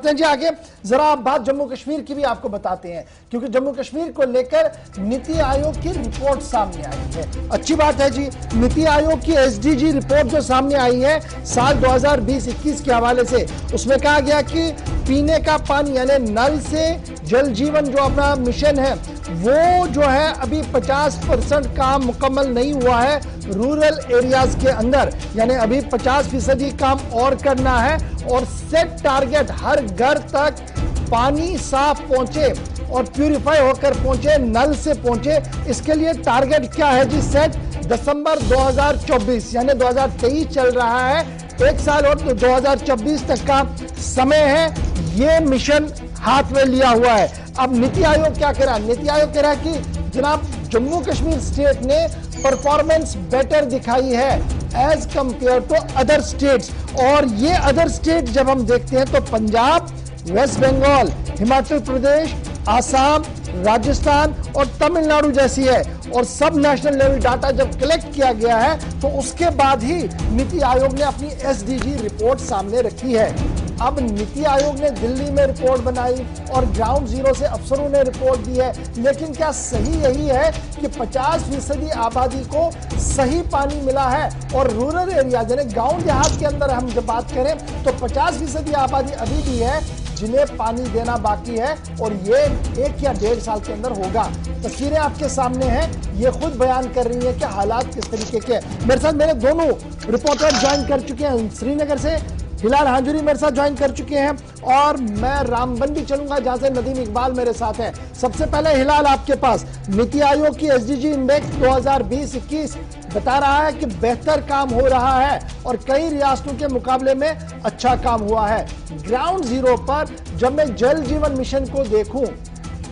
बढ़ते हैं जी आगे। जरा आप बात जम्मू कश्मीर की भी आपको बताते हैं, क्योंकि जम्मू कश्मीर को लेकर नीति आयोग की रिपोर्ट सामने आई है। अच्छी बात है जी, नीति आयोग की एसडीजी रिपोर्ट जो सामने आई है साल 2020-21 के हवाले से, उसमें कहा गया कि पीने का पानी यानी नल से जल जीवन जो अपना मिशन है वो जो है अभी 50% काम मुकम्मल नहीं हुआ है रूरल एरियाज के अंदर, यानी अभी 50% काम और करना है और सेट टारगेट हर घर तक पानी साफ पहुंचे और प्यूरिफाई होकर पहुंचे, नल से पहुंचे। इसके लिए टारगेट क्या है जी सेट? दिसंबर 2024 यानी 2023 चल रहा है, एक साल और तो 2024 तक का समय है। ये मिशन हाथ में लिया हुआ है। अब नीति आयोग क्या कह रहा है? नीति आयोग कह रहा है कि जनाब जम्मू कश्मीर स्टेट ने परफॉर्मेंस बेटर दिखाई है as compared to other states. और ये अदर स्टेट जब हम देखते हैं तो पंजाब, वेस्ट बंगाल, हिमाचल प्रदेश, आसाम, राजस्थान और तमिलनाडु जैसी है। और सब नेशनल लेवल डाटा जब कलेक्ट किया गया है तो उसके बाद ही नीति आयोग ने अपनी एसडीजी रिपोर्ट सामने रखी है। अब नीति आयोग ने दिल्ली में रिपोर्ट बनाई और ग्राउंड जीरो से अफसरों ने रिपोर्ट दी है, लेकिन क्या सही यही है कि 50% आबादी को सही पानी मिला है? और रूरल एरिया यानी गांव देहात के अंदर हम जब बात करें तो 50% आबादी अभी भी है जिन्हें पानी देना बाकी है, और ये 1 या 1.5 साल के अंदर होगा। तस्वीरें आपके सामने हैं, ये खुद बयान कर रही है कि हालात किस तरीके के। मेरे साथ मेरे दोनों रिपोर्टर ज्वाइन कर चुके हैं। श्रीनगर से हिलाल हांजुरी मेरे साथ ज्वाइन कर चुके हैं और मैं रामबंदी चलूंगा जहां से नदीम इकबाल मेरे साथ है। सबसे पहले हिलाल, आपके पास नीति आयोग की एसडीजी इंडेक्स 2020-21 बता रहा है कि बेहतर काम हो रहा है और कई रियासतों के मुकाबले में अच्छा काम हुआ है। ग्राउंड जीरो पर जब मैं जल जीवन मिशन को देखूं,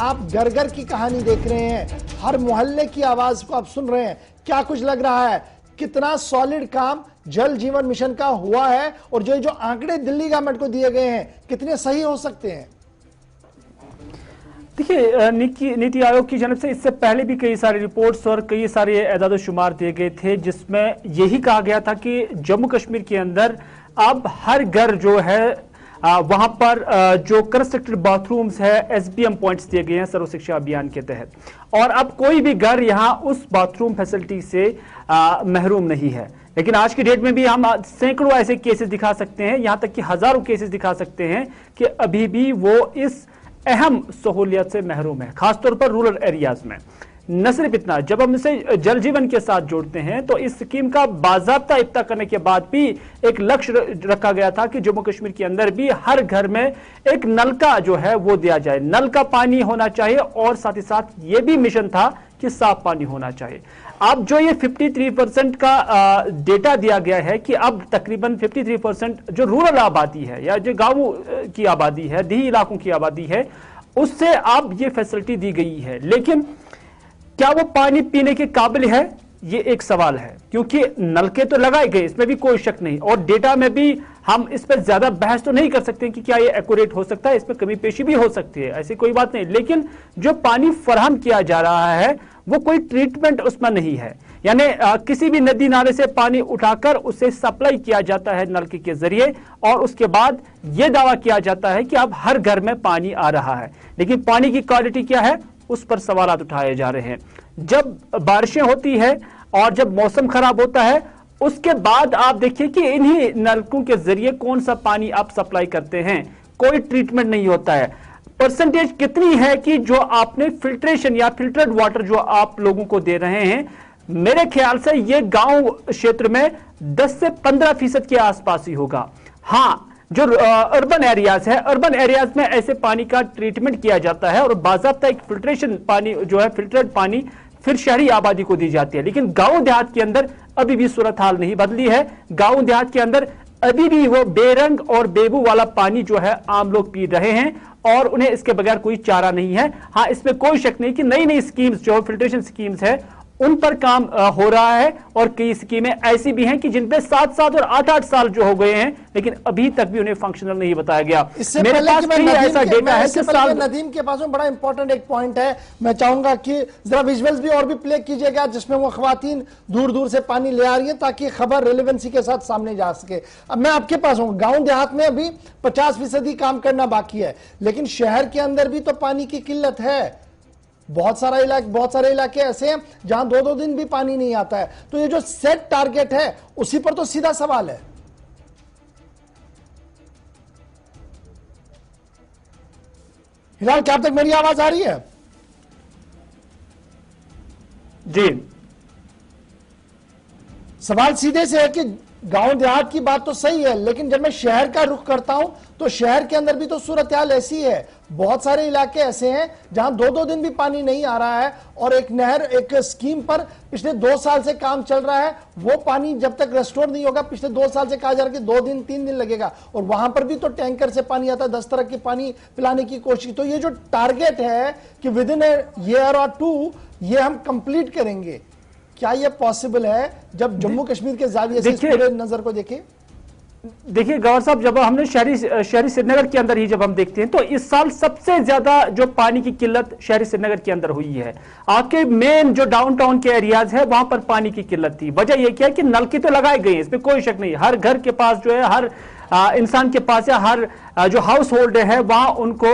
आप घर घर की कहानी देख रहे हैं, हर मोहल्ले की आवाज को आप सुन रहे हैं, क्या कुछ लग रहा है कितना सॉलिड काम जल जीवन मिशन का हुआ है? और जो आंकड़े दिल्ली गवर्नमेंट को दिए गए हैं कितने सही हो सकते हैं? देखिए, नीति आयोग की जानब से इससे पहले भी कई सारे रिपोर्ट्स और कई सारे एदाद शुमार दिए गए थे जिसमें यही कहा गया था कि जम्मू कश्मीर के अंदर अब हर घर जो है वहां पर जो कंस्ट्रक्टेड बाथरूम्स है एसबीएम पॉइंट्स दिए गए हैं सर्व शिक्षा अभियान के तहत, और अब कोई भी घर यहां उस बाथरूम फैसिलिटी से महरूम नहीं है। लेकिन आज की डेट में भी हम सैकड़ों ऐसे केसेस दिखा सकते हैं, यहां तक कि हजारों केसेस दिखा सकते हैं कि अभी भी वो इस अहम सहूलियत से महरूम है, खासतौर पर रूरल एरियाज में। न सिर्फ इतना, जब हम इसे जल जीवन के साथ जोड़ते हैं तो इस स्कीम का बाज़ाब्ता इफ्ता करने के बाद भी एक लक्ष्य रखा गया था कि जम्मू कश्मीर के अंदर भी हर घर में एक नल का जो है वो दिया जाए, नल का पानी होना चाहिए, और साथ ही साथ ये भी मिशन था कि साफ पानी होना चाहिए। अब जो ये 53% का डेटा दिया गया है कि अब तकरीबन 53% जो रूरल आबादी है या जो गांव की आबादी है, देही इलाकों की आबादी है, उससे अब ये फैसिलिटी दी गई है। लेकिन क्या वो पानी पीने के काबिल है, ये एक सवाल है, क्योंकि नलके तो लगाए गए, इसमें भी कोई शक नहीं, और डेटा में भी हम इस पर ज्यादा बहस तो नहीं कर सकते कि क्या ये एक्यूरेट हो सकता है, इसमें कमी पेशी भी हो सकती है, ऐसी कोई बात नहीं। लेकिन जो पानी फराहम किया जा रहा है वो कोई ट्रीटमेंट उसमें नहीं है, यानी किसी भी नदी नाले से पानी उठाकर उसे सप्लाई किया जाता है नलके के जरिए, और उसके बाद यह दावा किया जाता है कि अब हर घर में पानी आ रहा है। लेकिन पानी की क्वालिटी क्या है उस पर सवालात उठाए जा रहे हैं। जब बारिशें होती है और जब मौसम खराब होता है उसके बाद आप देखिए कि इन्हीं नलकों के जरिए कौन सा पानी आप सप्लाई करते हैं, कोई ट्रीटमेंट नहीं होता है। परसेंटेज कितनी है कि जो आपने फिल्ट्रेशन या फिल्टर्ड वाटर जो आप लोगों को दे रहे हैं, मेरे ख्याल से ये गांव क्षेत्र में 10 से 15% के आसपास ही होगा। हाँ, जो अर्बन एरियाज है, अर्बन एरियाज में ऐसे पानी का ट्रीटमेंट किया जाता है और बाज़ाब्ता एक फिल्ट्रेशन पानी जो है फिल्टर्ड पानी फिर शहरी आबादी को दी जाती है। लेकिन गांव देहात के अंदर अभी भी सूरत हाल नहीं बदली है। गांव देहात के अंदर अभी भी वो बेरंग और बेबू वाला पानी जो है आम लोग पी रहे हैं और उन्हें इसके बगैर कोई चारा नहीं है। हाँ, इसमें कोई शक नहीं कि नई नई स्कीम्स जो फिल्ट्रेशन स्कीम्स है उन पर काम हो रहा है, और कई स्कीमें ऐसी भी हैं कि जिन पे 7-7 और 8-8 साल जो हो गए हैं, लेकिन अभी तक भी उन्हें फंक्शनल नहीं बताया गया। इससे मेरे पहले पास कई ऐसा डेटा है कि साल नदीम के पास में बड़ा इंपॉर्टेंट एक पॉइंट है, मैं चाहूंगा कि जरा विजुअल्स भी और भी प्ले कीजिएगा जिसमें वो खवातीन दूर दूर से पानी ले आ रही है ताकि खबर रेलेवेंसी के साथ सामने जा सके। अब मैं आपके पास हूं, गांव देहात में अभी 50% काम करना बाकी है, लेकिन शहर के अंदर भी तो पानी की किल्लत है। बहुत सारे इलाके ऐसे हैं जहां 2-2 दिन भी पानी नहीं आता है। तो ये जो सेट टारगेट है उसी पर तो सीधा सवाल है। हिलाल, क्या अब तक मेरी आवाज आ रही है? जी, सवाल सीधे से है कि गांव देहात की बात तो सही है, लेकिन जब मैं शहर का रुख करता हूं तो शहर के अंदर भी तो सूरत हाल ऐसी है। बहुत सारे इलाके ऐसे हैं जहां 2-2 दिन भी पानी नहीं आ रहा है, और एक स्कीम पर पिछले 2 साल से काम चल रहा है। वो पानी जब तक रेस्टोर नहीं होगा, पिछले 2 साल से कहा जा रहा है कि 2 दिन 3 दिन लगेगा, और वहां पर भी तो टैंकर से पानी आता है, 10 तरह के पानी पिलाने की कोशिश। तो ये जो टारगेट है कि विद इन ए ईयर और 2 ये हम कंप्लीट करेंगे, क्या यह पॉसिबल है जब जम्मू कश्मीर के जाविये से इस पूरे नजर को देखें? देखिए गौर साहब, जब हमने शहरी श्रीनगर के अंदर ही जब हम देखते हैं तो इस साल सबसे ज्यादा जो पानी की किल्लत शहरी श्रीनगर के अंदर हुई है। आपके मेन जो डाउनटाउन के एरियाज है वहां पर पानी की किल्लत थी। वजह यह क्या है कि नलके तो लगाए गए हैं, इसमें कोई शक नहीं। हर घर के पास जो है, हर इंसान के पास या हर जो हाउस होल्ड है वहां उनको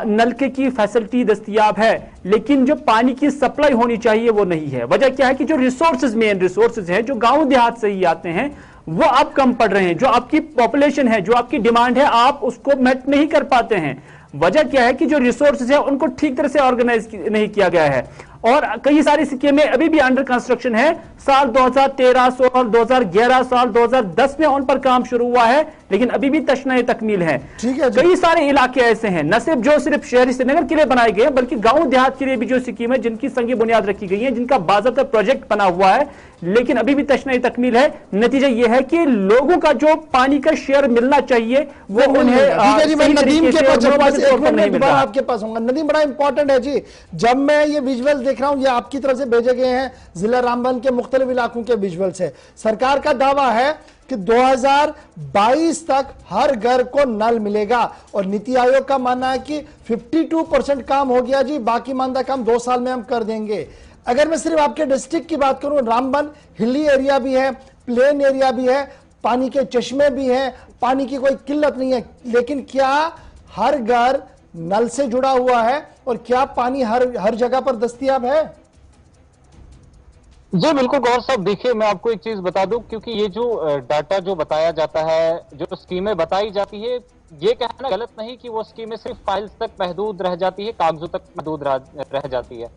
नलके की फैसिलिटी दस्तयाब है, लेकिन जो पानी की सप्लाई होनी चाहिए वो नहीं है। वजह क्या है कि जो रिसोर्सेज, मेन रिसोर्सेज हैं जो गांव देहात से ही आते हैं, वो अब कम पड़ रहे हैं। जो आपकी पॉपुलेशन है, जो आपकी डिमांड है, आप उसको मेट नहीं कर पाते हैं। वजह क्या है कि जो रिसोर्सेज है उनको ठीक तरह से ऑर्गेनाइज नहीं किया गया है, और कई सारी स्कीमें अभी भी अंडर कंस्ट्रक्शन है। साल 2013, साल 2011, साल 2010 में उन पर काम शुरू हुआ है, लेकिन अभी भी तशनाए तकमील है। कई सारे इलाके ऐसे हैं, न सिर्फ शहरी श्रीनगर के लिए बनाए गए हैं, बल्कि गांव देहात के लिए भी जो स्कीम है, जिनकी संगी बुनियाद रखी गई है, जिनका बाज़ाब्ता प्रोजेक्ट बना हुआ है, लेकिन अभी भी तशनाए तकमील है। नतीजा यह है कि लोगों का जो पानी का शेयर मिलना चाहिए वो उन्हें नदीम के पास आपके पास होगा। नदीम, बड़ा इंपॉर्टेंट है जी, जब मैं ये विजुअल देख रहा हूं, ये आपकी तरफ से भेजे गए हैं जिला रामबन के मुख्तलिफ इलाकों के विजुअल्स है। सरकार का दावा है कि 2022 तक हर घर को नल मिलेगा, और नीति आयोग का मानना है कि 52% काम हो गया जी, बाकी मानदा काम 2 साल में हम कर देंगे। अगर मैं सिर्फ आपके डिस्ट्रिक्ट की बात करूं, रामबन हिली एरिया भी है, प्लेन एरिया भी है, पानी के चश्मे भी हैं, पानी की कोई किल्लत नहीं है, लेकिन क्या हर घर नल से जुड़ा हुआ है और क्या पानी हर जगह पर दस्तयाब है? जी बिल्कुल गौर साहब, देखिए मैं आपको एक चीज बता दूं, क्योंकि ये जो डाटा जो बताया जाता है, जो स्कीमें बताई जाती है, ये कहना गलत नहीं कि वो स्कीमें सिर्फ फाइल्स तक महदूद रह जाती है, कागजों तक महदूद रह जाती है।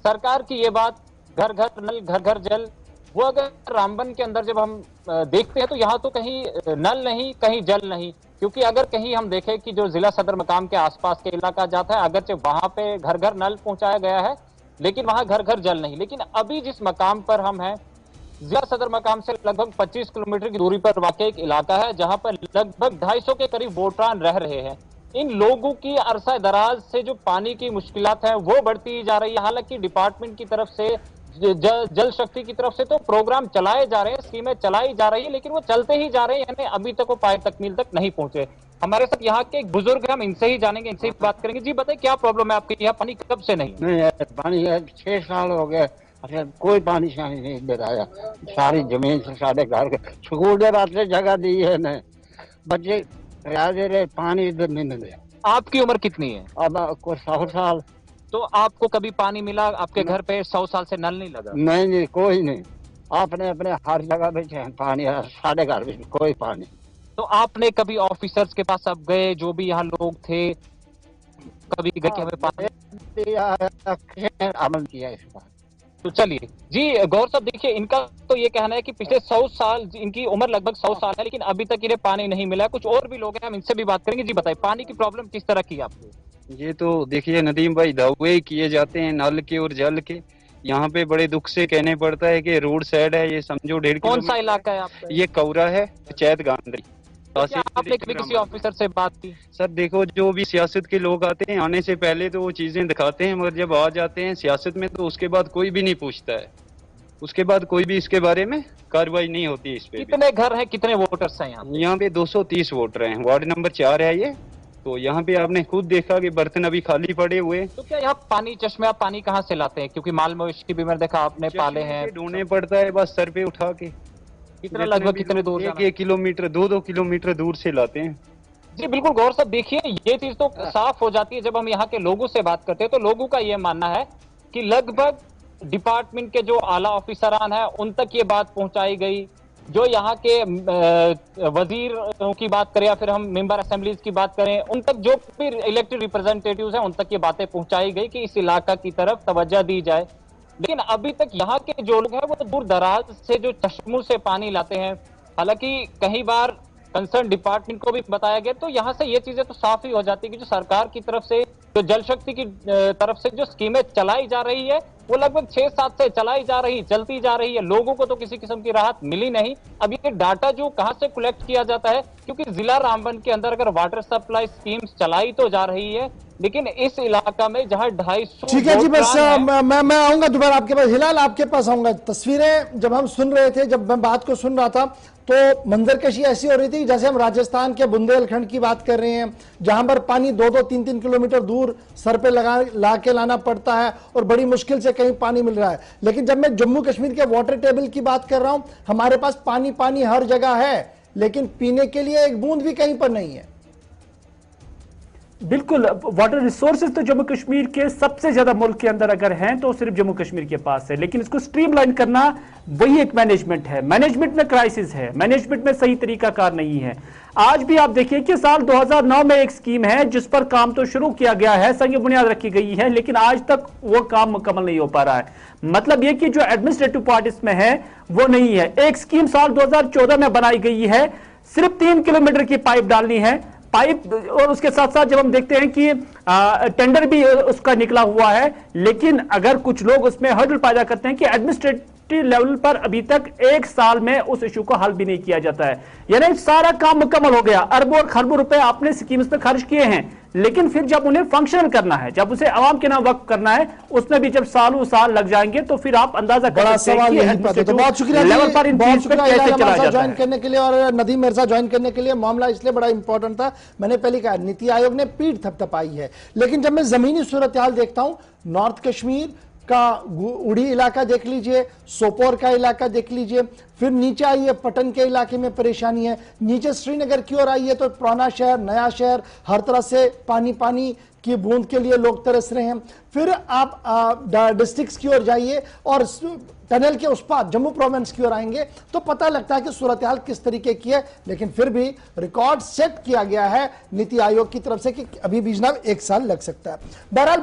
सरकार की ये बात, घर घर नल घर घर जल, वो अगर रामबन के अंदर जब हम देखते हैं तो यहाँ तो कहीं नल नहीं, कहीं जल नहीं। क्योंकि अगर कहीं हम देखें कि जो जिला सदर मकाम के आसपास के इलाका जाता है, अगरचे वहां पे घर घर नल पहुंचाया गया है, लेकिन वहां घर घर जल नहीं। लेकिन अभी जिस मकाम पर हम हैं, जिला सदर मकाम से लगभग 25 किलोमीटर की दूरी पर वाक़ एक इलाका है जहां पर लगभग 250 के करीब वोटरान रह रहे हैं। इन लोगों की अरसा दराज से जो पानी की मुश्किलात हैं वो बढ़ती जा रही है। हालांकि डिपार्टमेंट की तरफ से, जल शक्ति की तरफ से तो प्रोग्राम चलाए जा रहे हैं, स्कीमें चलाई जा रही है, लेकिन वो चलते ही जा रहे हैं, यानी अभी तक वो पाए तकमील तक नहीं पहुंचे। हमारे साथ यहाँ के एक बुजुर्ग हैं, हम इनसे ही जानेंगे, इनसे ही बात करेंगे। जी बताइए, क्या प्रॉब्लम है आपके यहाँ? पानी कब से नहीं है? पानी है 6 साल हो गए, अच्छा कोई पानी शानी नहीं दे रहा है। सारी जमीन से सारे घर के स्कूल के रास्ते जगह दी है न, बच्चे दे रहे, पानी इधर नहीं मिले। आपकी उम्र कितनी है? अब कोई 100 साल। तो आपको कभी पानी मिला आपके घर पे? 100 साल से नल नहीं लगा? नहीं, कोई नहीं। आपने अपने हर जगह पे पानी है, साढ़े घर में कोई पानी। तो आपने कभी ऑफिसर्स के पास अब गए, जो भी यहाँ लोग थे, कभी गए कि हमें पानी अमल किया इस बात? तो चलिए जी गौर साहब, देखिए इनका तो ये कहना है कि पिछले 100 साल, इनकी उम्र लगभग 100 साल है, लेकिन अभी तक इन्हें पानी नहीं मिला। कुछ और भी लोग हैं, हम इनसे भी बात करेंगे। जी बताइए, पानी की प्रॉब्लम किस तरह की आपको? ये तो देखिए नदीम भाई, दावे किए जाते हैं नल के और जल के। यहाँ पे बड़े दुख से कहने पड़ता है कि रोड साइड है, ये समझो 1.5 कौन सा इलाका है आपका? ये कौरा है, पंचायत गांधी। क्या आपने कभी किसी ऑफिसर से बात की? सर देखो, जो भी सियासत के लोग आते हैं, आने से पहले तो वो चीजें दिखाते हैं, मगर जब आ जाते हैं सियासत में तो उसके बाद कोई भी नहीं पूछता है। उसके बाद कोई भी इसके बारे में कार्रवाई नहीं होती इस पे। कितने घर हैं, कितने वोटर्स हैं यहाँ पे 230 वोटर हैं, वार्ड नंबर 4 है ये। तो यहाँ पे आपने खुद देखा कि बर्तन अभी खाली पड़े हुए। तो क्या यहाँ पानी, चश्मे, आप पानी कहाँ से लाते हैं? क्योंकि माल मवेशी भी मैंने देखा आपने पाले हैं। ढूंढने पड़ता है बस सर पे उठा के। कितना लगभग कितने दूर? 1 किलोमीटर 2-2 किलोमीटर दूर से लाते हैं। जी बिल्कुल गौर साहब, देखिए ये चीज तो साफ हो जाती है जब हम यहाँ के लोगों से बात करते हैं। तो लोगों का ये मानना है कि लगभग डिपार्टमेंट के जो आला ऑफिसरान है उन तक ये बात पहुंचाई गई, जो यहाँ के वजीर की बात करें या फिर हम मेंबर असेंबलीज की बात करें, उन तक जो भी इलेक्टेड रिप्रेजेंटेटिव्स हैं उन तक ये बातें पहुंचाई गई कि इस इलाका की तरफ तवज्जो दी जाए। लेकिन अभी तक यहाँ के जो लोग हैं वो दूर दराज से जो चश्मों से पानी लाते हैं, हालांकि कई बार कंसर्न डिपार्टमेंट को भी बताया गया, तो यहाँ से ये चीजें तो साफ ही हो जाती है कि जो सरकार की तरफ से, जो जल शक्ति की तरफ से जो स्कीमें चलाई जा रही है वो लगभग 6-7 से चलाई जा रही, चलती जा रही है। लोगों को तो किसी किस्म की राहत मिली नहीं। अब ये डाटा जो कहां से कलेक्ट किया जाता है, क्योंकि जिला रामबन के अंदर अगर वाटर सप्लाई स्कीम्स चलाई तो जा रही है, लेकिन इस इलाका में जहां 250 ठीक है जी, बस मैं आऊंगा दोबारा आपके पास। हिलाल, आपके पास आऊंगा। तस्वीरें जब हम सुन रहे थे, जब मैं बात को सुन रहा था, तो मंजरकशी ऐसी हो रही थी जैसे हम राजस्थान के बुंदेलखंड की बात कर रहे हैं, जहां पर पानी 2-2, 3-3 किलोमीटर दूर सर पे ला के लाना पड़ता है और बड़ी मुश्किल से कहीं पानी मिल रहा है। लेकिन जब मैं जम्मू कश्मीर के वाटर टेबल की बात कर रहा हूं, हमारे पास पानी पानी हर जगह है, लेकिन पीने के लिए एक बूंद भी कहीं पर नहीं है। बिल्कुल, वाटर रिसोर्सेज तो जम्मू कश्मीर के सबसे ज्यादा मुल्क के अंदर अगर हैं तो सिर्फ जम्मू कश्मीर के पास है, लेकिन इसको स्ट्रीमलाइन करना वही एक मैनेजमेंट है। मैनेजमेंट में क्राइसिस है, मैनेजमेंट में सही तरीकाकार नहीं है। आज भी आप देखिए कि साल 2009 में एक स्कीम है जिस पर काम तो शुरू किया गया है, संग बुनियाद रखी गई है, लेकिन आज तक वो काम मुकम्मल नहीं हो पा रहा है। मतलब ये कि जो एडमिनिस्ट्रेटिव पार्ट इसमें है वो नहीं है। एक स्कीम साल 2014 में बनाई गई है, सिर्फ 3 किलोमीटर की पाइप डालनी है, पाइप, और उसके साथ साथ जब हम देखते हैं कि टेंडर भी उसका निकला हुआ है, लेकिन अगर कुछ लोग उसमें हर्डल पैदा करते हैं कि एडमिनिस्ट्रेटिव लेवल पर अभी तक 1 साल में उस इशू को हल भी नहीं किया जाता है। यानी सारा काम मुकम्मल हो गया, अरबों और खरबों रुपए आपने स्कीम्स पे खर्च किए हैं, लेकिन फिर जब उन्हें फंक्शनल करना है, जब उसे आवाम के नाम वक्त करना है, उसमें भी जब सालों साल लग जाएंगे, तो फिर आप अंदाजा कर सकते हैं कि तो बहुत शुक्रिया लेवल पर इन चीज पे कैसे चला जाता है। ज्वाइन करने के लिए और नदीम मिर्जा ज्वाइन करने के लिए। मामला इसलिए बड़ा इंपॉर्टेंट था, मैंने पहले कहा नीति आयोग ने पीठ थपथपाई है, लेकिन जब मैं जमीनी सूरत हाल देखता हूं, नॉर्थ कश्मीर का उड़ी इलाका देख लीजिए, सोपोर का इलाका देख लीजिए, फिर नीचे आइए पटन के इलाके में परेशानी है, नीचे श्रीनगर की ओर आइए तो पुराना शहर, नया शहर, हर तरह से पानी पानी की बूंद के लिए लोग तरस रहे हैं। फिर आप डिस्ट्रिक्ट्स की ओर जाइए और टनल के उस पार जम्मू प्रोविंस की ओर आएंगे तो पता लगता है कि सूरत हाल किस तरीके की है। लेकिन फिर भी रिकॉर्ड सेट किया गया है नीति आयोग की तरफ से कि अभी भी जनाब 1 साल लग सकता है। बहरहाल